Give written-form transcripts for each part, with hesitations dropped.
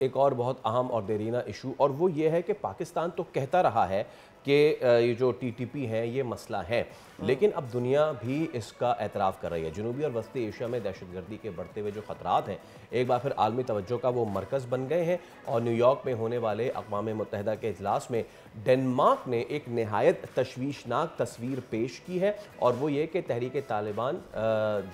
एक और बहुत अहम और देरीना इशू, और वो ये है कि पाकिस्तान तो कहता रहा है कि ये जो टीटीपी है ये मसला है, लेकिन अब दुनिया भी इसका एतराफ़ कर रही है। जनूबी और वस्ती एशिया में दहशतगर्दी के बढ़ते हुए जो ख़तरात हैं, एक बार फिर आलमी तवज्जो का वो मरकज़ बन गए हैं। और न्यूयॉर्क में होने वाले अक़वाम मुत्तहिदा के इजलास में डेनमार्क ने एक नहायत तशवीशनाक तस्वीर पेश की है, और वो ये कि तहरीक तालिबान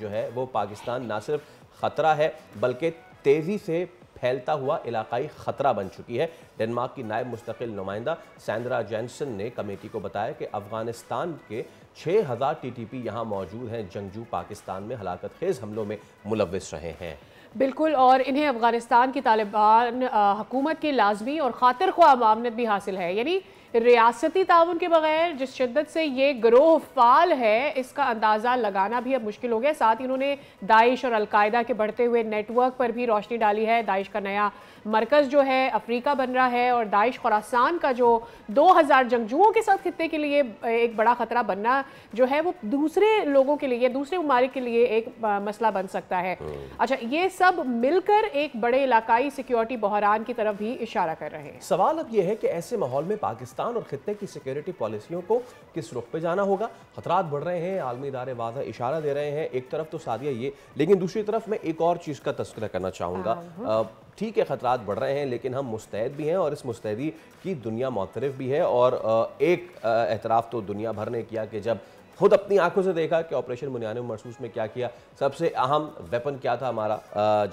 जो है वो पाकिस्तान ना सिर्फ ख़तरा है बल्कि तेज़ी से फैलता हुआ इलाकाई ख़तरा बन चुकी है। डेनमार्क की नायब मुस्तकिल नुमाइंदा सैंड्रा जेंसन ने कमेटी को बताया कि अफ़गानिस्तान के 6000 टीटीपी यहाँ मौजूद हैं। जंगजू पाकिस्तान में हलाकत खेज़ हमलों में मुलव्विस रहे हैं। बिल्कुल, और इन्हें अफ़गानिस्तान की तालिबान हुकूमत की लाजमी और खातिर ख्वाह मामनत भी हासिल है। यानी रियासती ताउन के बगैर जिस शिद्दत से ये गिरोह फाल है, इसका अंदाज़ा लगाना भी अब मुश्किल हो गया। साथ ही इन्होंने दाइश और अलकायदा के बढ़ते हुए नेटवर्क पर भी रोशनी डाली है। दाइश का नया मरकज़ जो है अफ्रीका बन रहा है, और दाइश खुरासान का जो 2000 जंगजुओं के साथ खित्ते के लिए एक बड़ा ख़तरा बनना जो है वो दूसरे लोगों के लिए, दूसरे ममालिक के लिए एक मसला बन सकता है। अच्छा, ये सब मिलकर एक बड़े इलाकाई सिक्योरिटी बहरान की तरफ भी इशारा कर रहे हैं। सवाल अब यह है कि ऐसे माहौल में पाकिस्तान और खित्ते की सिक्योरिटी पॉलिसियों को किस रुख पे जाना होगा। खतरात बढ़ रहे हैं, आलमी इदारे वाज़ह इशारा दे रहे हैं। एक तरफ तो सादिया ये, लेकिन दूसरी तरफ मैं एक और चीज़ का तज़किरा करना चाहूँगा। ठीक है, खतरात बढ़ रहे हैं, लेकिन हम मुस्तैद भी हैं, और इस मुस्तैदी की दुनिया मुतरफ़ भी है। और एक एतराफ़ तो दुनिया भर ने किया कि जब खुद अपनी आंखों से देखा कि ऑपरेशन बुनियान मरसूस में क्या किया। सबसे अहम वेपन क्या था हमारा,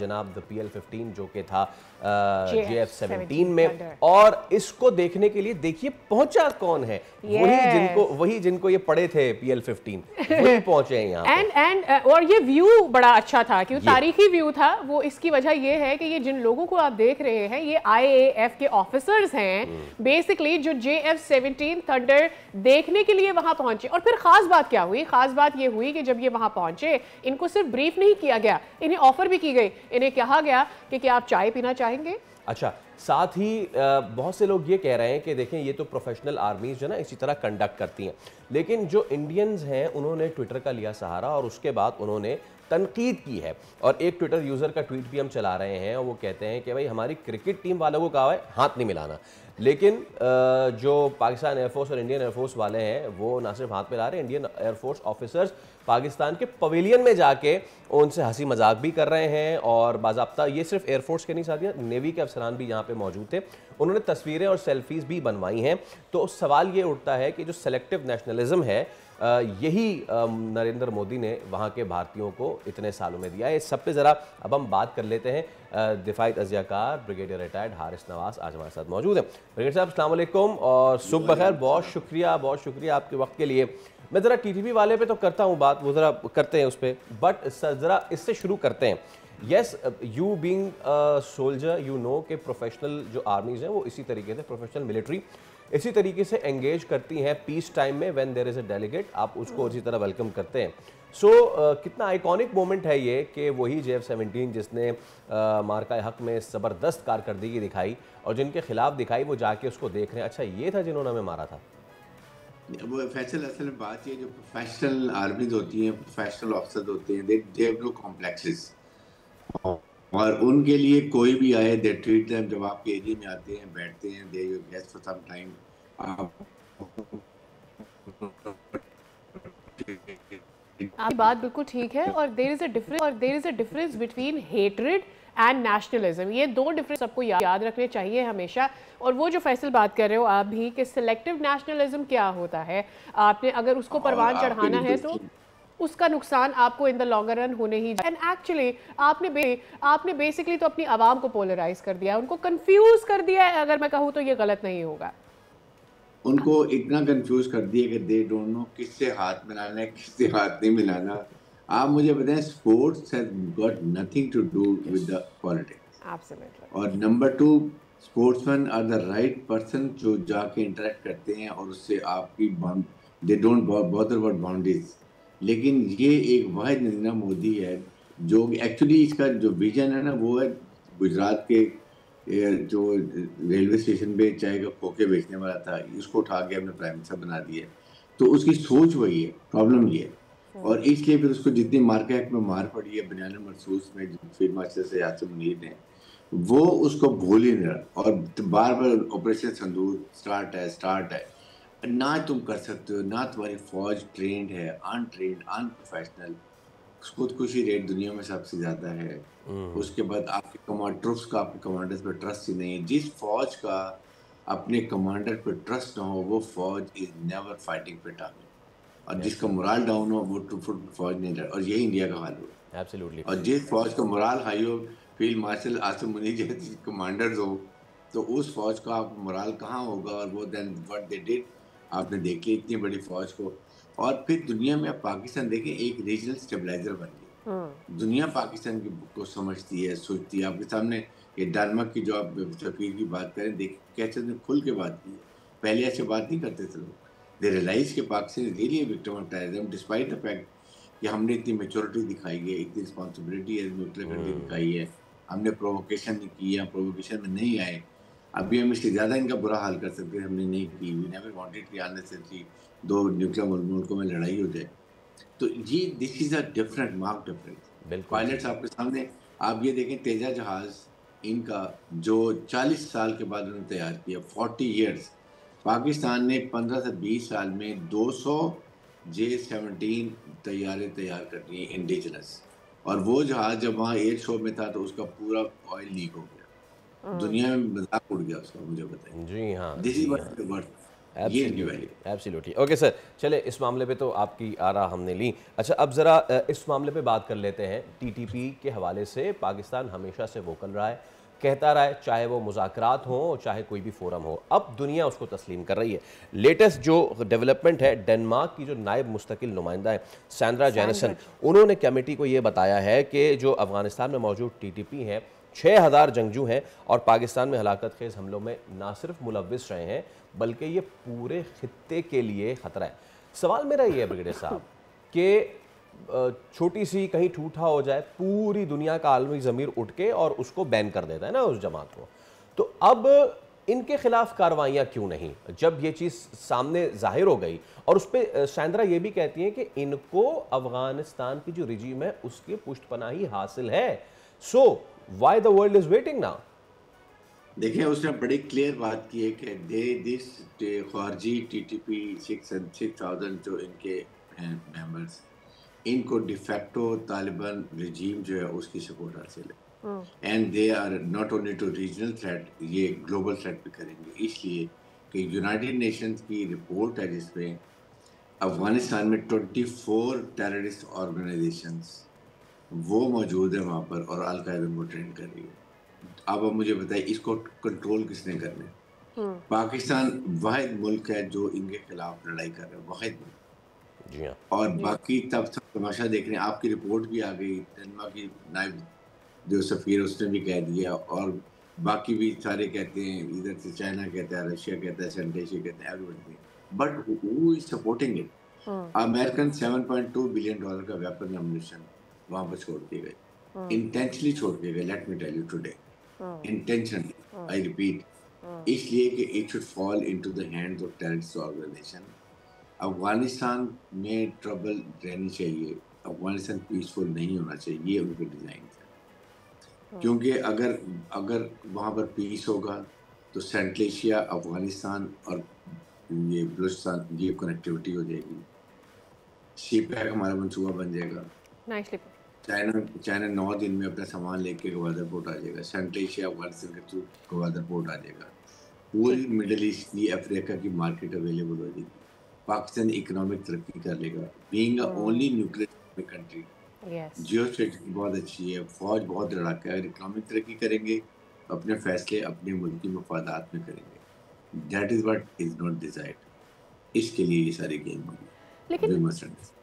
जनाब द PL-15 जो कि था JF-17 में। और इसको देखने के लिए देखिए पहुंचा कौन है, वही जिनको ये पड़े थे PL-15 वही पहुंचे हैं यहाँ एंड और ये व्यू बड़ा अच्छा था, क्योंकि तारीखी व्यू था वो। इसकी वजह ये है कि ये जिन लोगों को आप देख रहे हैं ये IAF के ऑफिसर्स हैं बेसिकली, जो JF-17 थंडर देखने के लिए वहां पहुंचे। और फिर खास बात क्या हुई? खास बात ये हुई कि जब ये वहां पहुंचे, इनको सिर्फ ब्रीफ नहीं किया गया, इन्हें ऑफर भी की गई। इन्हें कहा गया कि क्या आप चाय पीना चाहेंगे। अच्छा, साथ ही बहुत से लोग ये कह रहे हैं कि देखें ये तो प्रोफेशनल आर्मीज जो ना इसी तरह कंडक्ट करती हैं, लेकिन जो इंडियंस हैं उन्होंने ट्विटर का लिया सहारा, और उसके बाद उन्होंने तनकीद की है। और एक ट्विटर यूज़र का ट्वीट भी हम चला रहे हैं, और वो कहते हैं कि भाई हमारी क्रिकेट टीम वालों को कहा है हाथ नहीं मिलाना, लेकिन जो पाकिस्तान एयरफोर्स और इंडियन एयरफोर्स वाले हैं वो ना सिर्फ हाथ मिला रहे हैं, इंडियन एयरफोर्स ऑफिसर्स पाकिस्तान के पवेलियन में जाके उनसे हंसी मजाक भी कर रहे हैं। और बाज़ाब्ता ये सिर्फ एयरफोर्स के नहीं, साथिया नेवी के अफसरान भी यहाँ पे मौजूद थे, उन्होंने तस्वीरें और सेल्फीज़ भी बनवाई हैं। तो सवाल ये उठता है कि जो सेलेक्टिव नेशनलिज्म है, यही नरेंद्र मोदी ने वहाँ के भारतीयों को इतने सालों में दिया है। इस सब पे ज़रा अब हम बात कर लेते हैं। दिफाई तज़ियाकार ब्रिगेडियर रिटायर्ड हारिस नवाज़ आज हमारे साथ मौजूद हैं। ब्रिगेडियर साहब अस्सलाम वालेकुम और सुबह बखैर। बहुत शुक्रिया आपके वक्त के लिए। मैं ज़रा TTP वाले पे तो करता हूँ बात, वो ज़रा करते हैं उस पर, बट ज़रा इससे शुरू करते हैं। Yes, you being soldier you know के प्रोफेशनल जो आर्मीज़ हैं वो इसी तरीके से, प्रोफेशनल मिलिट्री इसी तरीके से एंगेज करती हैं पीस टाइम में। When there is a delegate आप उसको इसी तरह वेलकम करते हैं। सो कितना आइकॉनिक मोमेंट है ये कि वही JF-17 जिसने मार्का हक में ज़बरदस्त कारकर्दगी दिखाई, और जिनके खिलाफ दिखाई वो जाके उसको देख रहे हैं, अच्छा ये था जिन्होंने हमें मारा था। वो फैसल असल में बात ये, जो प्रोफेशनल आर्मीज होती हैं, प्रोफेशनल ऑफिसर्स होते हैं, दे हैव नो कॉम्प्लेक्सेस, और उनके लिए कोई भी आए दे ट्रीट देम। जब आपके एरिया में आते हैं, बैठते हैं, they you guest for some time, आपकी बात बिल्कुल ठीक है। और there is a difference between hatred and nationalism. ये दो डिफरेंस सबको याद रखने चाहिए हमेशा। और वो जो फैसल बात कर रहे हो आप भी कि सिलेक्टिव नेशनलिज्म क्या होता है, आपने अगर उसको परवान चढ़ाना है तो उसका नुकसान आपको इन द लॉन्गर रन होने ही। एंड एक्चुअली आपने बेसिकली तो अपनी आवाम को पोलराइज कर दिया, उनको कंफ्यूज कर दिया है। अगर मैं कहूँ तो ये गलत नहीं होगा। उनको इतना कंफ्यूज कर दिया कि दे डोंट नो किससे हाथ मिलाना है, किससे हाथ नहीं मिलाना। आप मुझे बताएं, sports has got nothing to do with the politics. Absolutely. और number 2, sportsman are the right person जो जाके इंटरेक्ट करते हैं, और उससे आपकी they don't bother about boundaries. लेकिन ये एक वाहिद नरेंद्र मोदी है जो एक्चुअली इसका जो विजन है ना, वो है गुजरात के जो रेलवे स्टेशन पे चाय का खोखे बेचने वाला था, उसको उठा के हमने प्राइम मिनिस्टर बना दिया। तो उसकी सोच वही है, प्रॉब्लम ये है। और इसलिए फिर उसको जितनी मार्केट में मार पड़ी है बनियान मरसूस में, फील्ड मार्शल से यासिर मुनीर ने, वो उसको भूल ही नहीं रहा, और बार बार ऑपरेशन सिंदूर स्टार्ट है। ना तुम कर सकते हो, ना तुम्हारी फौज ट्रेंड है, अनट्रेंड अनप्रोफेशनल। खुदकुशी रेट दुनिया में सबसे ज्यादा है। उसके बाद आपके ट्रुप्स का आपके कमांडर्स पे ट्रस्ट ही नहीं है। जिस फौज का अपने कमांडर पे ट्रस्ट ना हो, वो फौज is never fighting fit army. और जिसका मोराल डाउन हो, वो फौज नहीं लड़, और यही इंडिया का हाल हुआ। एब्सोल्युटली। और जिस फौज का मोराल हाई हो, फील्ड मार्शल आसिम मुनीर जैसे कमांडर्स हो, तो उस फौज का आप मोराल कहाँ होगा। और वो देन व्हाट दे डिड, आपने देखी इतनी बड़ी फौज को। और फिर दुनिया में अब पाकिस्तान देखें एक रीजनल स्टेबलाइजर बन गया। दुनिया पाकिस्तान को समझती है, सोचती है। आपके सामने ये डेनमार्क की जो आप सफीर की बात करें, देख कैसे उसने खुल के बात की है। पहले ऐसे बात नहीं करते थे लोग। दे रियलाइज के Pakistan is really a victim of terrorism, despite the fact कि हमने इतनी मेच्योरिटी दिखाई है, इतनी रिस्पॉन्सिबिलिटी एज न्यूक्लियर कंट्री दिखाई है। हमने प्रोवोकेशन नहीं की, या प्रोवोकेशन में नहीं आए। अभी हम इससे ज़्यादा इनका बुरा हाल कर सकते हैं, हमने नहीं की। वी नेवर वांटेड कि अननेसेसरी दो न्यूक्लियर मुल्कों में लड़ाई हो जाए। तो ये this is a different mark difference. बिल्कुल पायलट्स आपके सामने, आप ये देखें तेजा जहाज इनका जो 40 साल के बाद उन्होंने तैयार किया, 40 ईयर्स। पाकिस्तान ने 15 से 20 साल में 200 J-17 तैयारें तैयार कर दी इंडिजिनस। और वो जहाज जब वहाँ एयर शो में था, तो उसका पूरा ऑयल लीक हो गया, दुनिया में मजाक उड़ गया उसका। मुझे बताइए, जी हाँ, दिस इज जी हाँ, व्हाट वर्थ, ये इनकी absolutely, value. Absolutely. Okay sir, चले इस मामले पे तो आपकी आरा हमने ली। अच्छा, अब ज़रा इस मामले पे बात कर लेते हैं। टीटीपी के हवाले से पाकिस्तान हमेशा से वोकल रहा है, कहता रहा है, चाहे वो मुज़ाकरात हो, चाहे कोई भी फोरम हो। अब दुनिया उसको तस्लीम कर रही है। लेटेस्ट जो डेवलपमेंट है, डेनमार्क की जो नायब मुस्तकिल नुमाइंदा है सैंड्रा जेनिसन, उन्होंने कमेटी को ये बताया है कि जो अफगानिस्तान में मौजूद टीटीपी हैं, 6000 जंगजू हैं और पाकिस्तान में हलाकत खेज हमलों में ना सिर्फ मुलविस रहे हैं, बल्कि ये पूरे खित्ते के लिए ख़तरा है। सवाल मेरा ये है ब्रिगेडियर साहब कि छोटी सी कहीं ठूठा हो जाए, पूरी दुनिया का आलमी ज़मीर उठ के और उसको बैन कर देता है ना उस जमात को। तो अब इनके खिलाफ कार्रवाइयाँ क्यों नहीं, जब ये चीज़ सामने जाहिर हो गई। और उस पर सैंड्रा ये भी कहती हैं कि इनको अफगानिस्तान की जो रिजीम है उसकी पुष्टपनाही हासिल है। So why the world is waiting now. देखिए, उसने बड़ी क्लियर बात की है कि दे दिस खारजी टीटीपी 6000 जो इनके हैं मेंबर्स, इनको डिफेक्टो तालिबान रिजीम जो है उसकी सपोर्ट हासिल है। And they are not only to regional threat, ये ग्लोबल थ्रेट भी करेंगे। इसलिए कि यूनाइटेड नेशंस की रिपोर्ट है जिसमें अफगानिस्तान में 24 टेररिस्ट ऑर्गेनाइजेशंस वो मौजूद है वहाँ पर, और अल-कायदा को ट्रेन कर रही है। अब मुझे बताइए, इसको कंट्रोल किसने करना है? पाकिस्तान वाहिद मुल्क है जो इनके खिलाफ लड़ाई कर रहा है, वाहिद मुल्क। जी हाँ, और बाकी तब सब तमाशा देख रहे हैं। आपकी रिपोर्ट भी आ गई, डेनमार्क की नायब जो सफीर उसने भी कह दिया, और बाकी भी सारे कहते हैं, इधर से चाइना कहता है, रशिया कहता है, सेंट्रल एशिया कहते हैं, everybody. But who is supporting it? American $7.2 billion का वेपन एमुनिशन वहां पर छोड़ के गए, इंटेंशनली छोड़ के गए। Let me tell you today, intentionally, I repeat, इसलिए कि it should fall into the hands of terrorist organization। Afghanistan में ट्रबल रहनी चाहिए, अफगानिस्तान पीसफुल नहीं होना चाहिए, ये उनके डिजाइन है। क्योंकि अगर अगर वहाँ पर पीस होगा तो सेंट्रल एशिया, अफगानिस्तान और ये बलूचिस्तान, ये कनेक्टिविटी हो जाएगी। सी पैक हमारा मंसूबा बन जाएगा। चाइना 9 दिन में अपना सामान लेके गवादर पोर्ट आ जाएगा। सेंट्रल एशिया अफगानिस्तान के थ्रू गवादर पोर्ट आ जाएगा। पूरी मिडिल ईस्ट की, अफ्रीका की मार्केट अवेलेबल हो जाएगी। पाकिस्तान इकोनॉमिक तरक्की कर लेगा, being a only nuclear country. Jio strategy बहुत अच्छी है, फौज बहुत लड़ाका है। अगर इकोनॉमिक तरक्की करेंगे, अपने फैसले अपने मुल्क की मफादात में करेंगे। That is what is not desired. इसके लिए ये सारी गेम होगी। लेकिन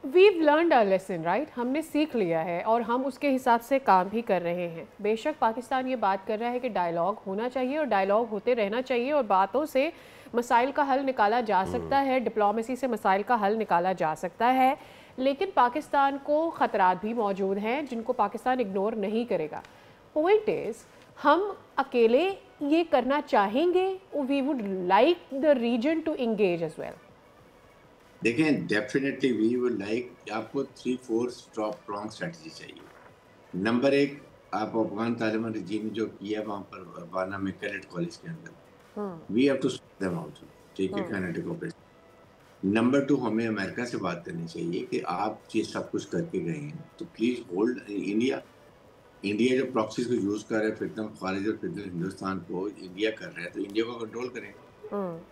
we've learned a lesson, right? हमने सीख लिया है और हम उसके हिसाब से काम भी कर रहे हैं। बेशक पाकिस्तान ये बात कर रहा है कि डायलॉग होना चाहिए और डायलॉग होते रहना चाहिए और बातों से मसाइल का हल निकाला जा सकता है, डिप्लोमेसी से मसाइल का हल निकाला जा सकता है। लेकिन पाकिस्तान को ख़तरात भी मौजूद हैं जिनको पाकिस्तान इग्नोर नहीं करेगा। पॉइंट इज़, हम अकेले ये करना चाहेंगे, we would like the region to engage as well. देखें, डेफिनेटली वी वुड लाइक, आपको 3-4 स्ट्रॉन्ग स्ट्रेटजी चाहिए। नंबर 1, आप अफगान तालिबान रजीम जो किया वहाँ पर अबाना में कैडेट कॉलेज के अंदर, we have to sort them out, ठीक है, काइनेटिक ऑपरेशन। नंबर 2, हमें अमेरिका से बात करनी चाहिए कि आप ये सब कुछ करके गए हैं तो प्लीज होल्ड इंडिया। इंडिया जो प्रॉक्सीज को यूज कर रहा है फितना खारिज और फितना हिंदुस्तान को इंडिया कर रहा है, तो इंडिया को कंट्रोल करें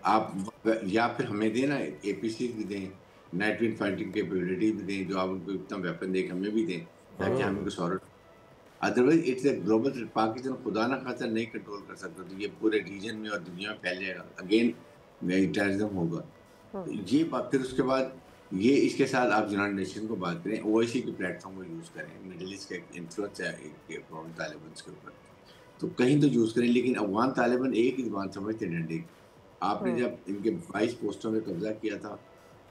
आप, या फिर हमें दें ना, एपीसी भी दें, नाइट विंड फाइटिंग कैपेबिलिटी भी दें, जो आप उनको इतना वेपन दें हमें भी दें ताकि हम इनको sort. Otherwise it's a global, Pakistan खुदा ना खासा नहीं कंट्रोल कर सकता तो ये पूरे रीजन में और दुनिया में फैल जाएगा, अगेन टेररिज्म होगा। ये बात, फिर उसके बाद ये इसके साथ आप यूनाइटेड नेशन को बात करें, ओआईसी के प्लेटफॉर्म को यूज़ करें, मिडिल ईस्ट का इन्फ्लुएंस है तालिबान के ऊपर, तो कहीं तो यूज़ करें, लेकिन अफगान तालिबान एक ही बात समझते डंडे। आपने जब इनके 22 पोस्टों में कब्जा किया था,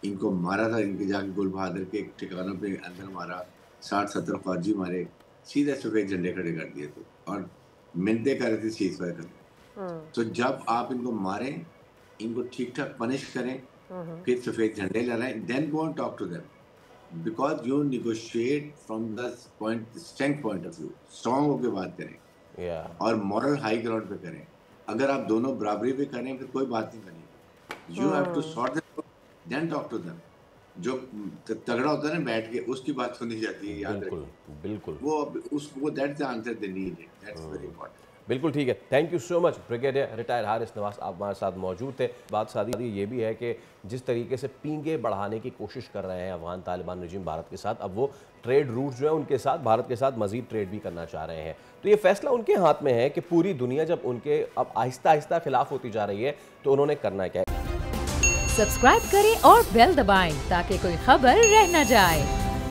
इनको मारा था, इनके जाके गुल बहादुर के ठिकानों पे अंदर मारा, 60-70 फौजी मारे, सीधे सफेद झंडे खड़े कर दिए थे और मिन्नतें कर रहे थे सीज फायर करने। तो जब आप इनको मारें, इनको ठीक ठाक पनिश करें, फिर सफेद झंडे लहराएं, then go and talk to them, because you negotiate from the point, strength point of view, strong होकर बात करें और मॉरल हाई ग्राउंड पे करें। अगर आप दोनों बराबरी पे करें फिर कोई बात नहीं बनेगी। You have to sort them, then talk to them. जो तगड़ा होता है ना बैठ के, उसकी बात सुनी जाती है, याद रखिए। बिल्कुल वो that's the answer they need, that's very important. बिल्कुल ठीक है, thank you so much brigadier retire Haris Nawaz, आप हमारे साथ मौजूद थे। बात सादी ये भी है कि जिस तरीके से पींगे बढ़ाने की कोशिश कर रहे हैं अफगान तालिबान रजीम भारत के साथ, अब वो ट्रेड रूट जो है उनके साथ, भारत के साथ मजीद ट्रेड भी करना चाह रहे हैं। तो ये फैसला उनके हाथ में है कि पूरी दुनिया जब उनके अब आहिस्ता आहिस्ता खिलाफ होती जा रही है तो उन्होंने करना क्या है। सब्सक्राइब करें और बेल दबाएं ताकि कोई खबर रह न जाए।